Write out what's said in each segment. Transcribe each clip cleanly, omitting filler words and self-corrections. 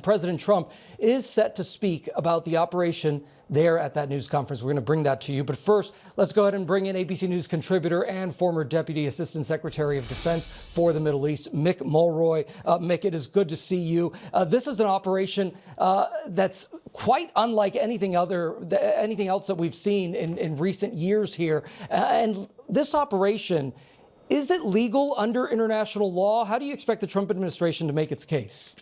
President Trump is set to speak about the operation there at that news conference. We're going to bring that to you. But first, let's go ahead and bring in ABC News contributor and former Deputy Assistant Secretary of Defense for the Middle East, Mick Mulroy. Mick, it is good to see you. This is an operation that's quite unlike anything else that we've seen in recent years here. And this operation, is it legal under international law? How do you expect the Trump administration to make its case?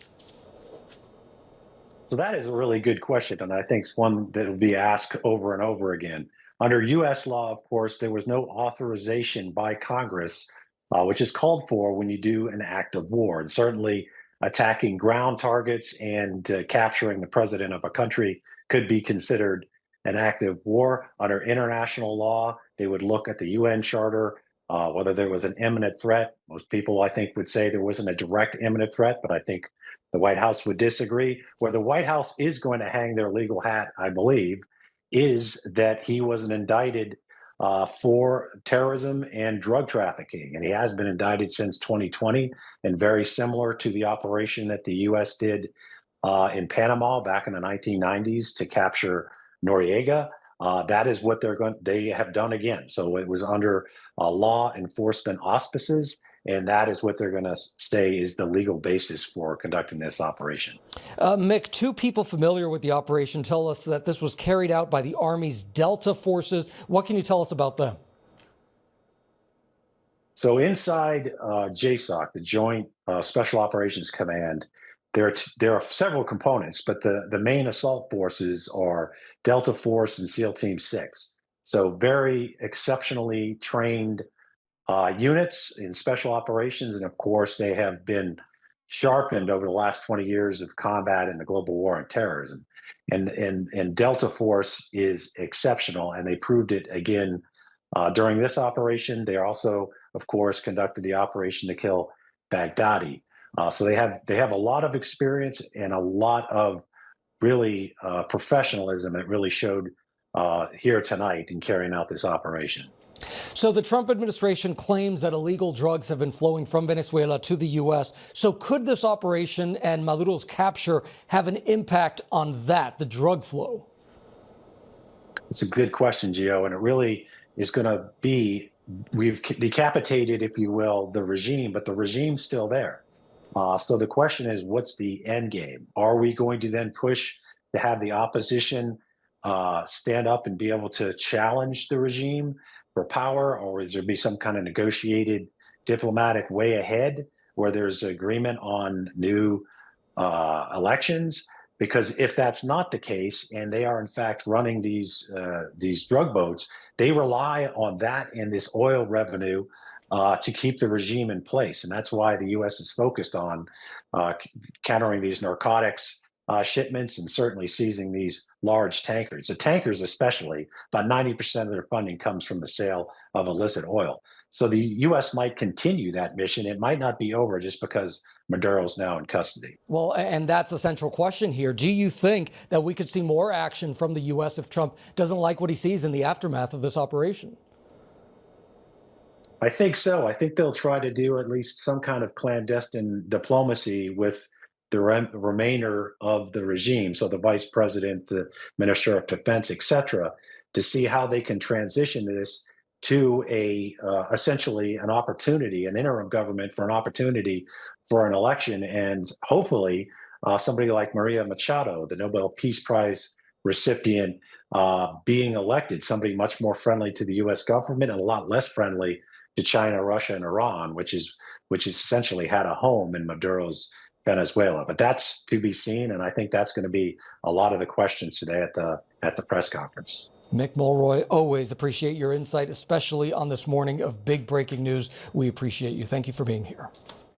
So that is a really good question, and I think it's one that will be asked over and over again. Under U.S. law, of course, there was no authorization by Congress, which is called for when you do an act of war. And certainly attacking ground targets and capturing the president of a country could be considered an act of war. Under international law, they would look at the UN Charter, whether there was an imminent threat. Most people, I think, would say there wasn't a direct imminent threat, but I think the White House would disagree. Where the White House is going to hang their legal hat, I believe, is that he was indicted for terrorism and drug trafficking. And he has been indicted since 2020, and very similar to the operation that the U.S. did in Panama back in the 1990s to capture Noriega. That is what they have done again. So it was under law enforcement auspices. And that is what they're going to say is the legal basis for conducting this operation. Mick, two people familiar with the operation tell us that this was carried out by the Army's Delta forces. What can you tell us about them? So inside JSOC, the Joint Special Operations Command, there are several components, but the main assault forces are Delta Force and SEAL Team 6. So very exceptionally trained units in special operations, and of course they have been sharpened over the last 20 years of combat in the global war on terrorism. And Delta Force is exceptional, and they proved it again during this operation. They also, of course, conducted the operation to kill Baghdadi. So they have a lot of experience and a lot of really professionalism that really showed here tonight in carrying out this operation. So the Trump administration claims that illegal drugs have been flowing from Venezuela to the U.S. So could this operation and Maduro's capture have an impact on that, the drug flow? It's a good question, Gio, and it really is going to be, we've decapitated, if you will, the regime, but the regime's still there. So the question is, what's the end game? Are we going to then push to have the opposition stand up and be able to challenge the regime for power, or is there be some kind of negotiated diplomatic way ahead where there's agreement on new elections? Because if that's not the case, and they are in fact running these drug boats, they rely on that and this oil revenue to keep the regime in place, and that's why the U.S. is focused on countering these narcotics shipments and certainly seizing these large tankers. The tankers especially, about 90% of their funding comes from the sale of illicit oil. So the U.S. might continue that mission. It might not be over just because Maduro's now in custody. Well, and that's a central question here. Do you think that we could see more action from the U.S. if Trump doesn't like what he sees in the aftermath of this operation? I think so. I think they'll try to do at least some kind of clandestine diplomacy with the remainder of the regime, so the vice president, the minister of defense, et cetera, to see how they can transition this to essentially an opportunity, an interim government for an opportunity for an election, and hopefully somebody like Maria Machado, the Nobel Peace Prize recipient, being elected, somebody much more friendly to the U.S. government and a lot less friendly to China, Russia, and Iran, which is essentially had a home in Maduro's Venezuela. But that's to be seen, and I think that's going to be a lot of the questions today at the press conference. Mick Mulroy, always appreciate your insight, especially on this morning of big breaking news. We appreciate you. Thank you for being here.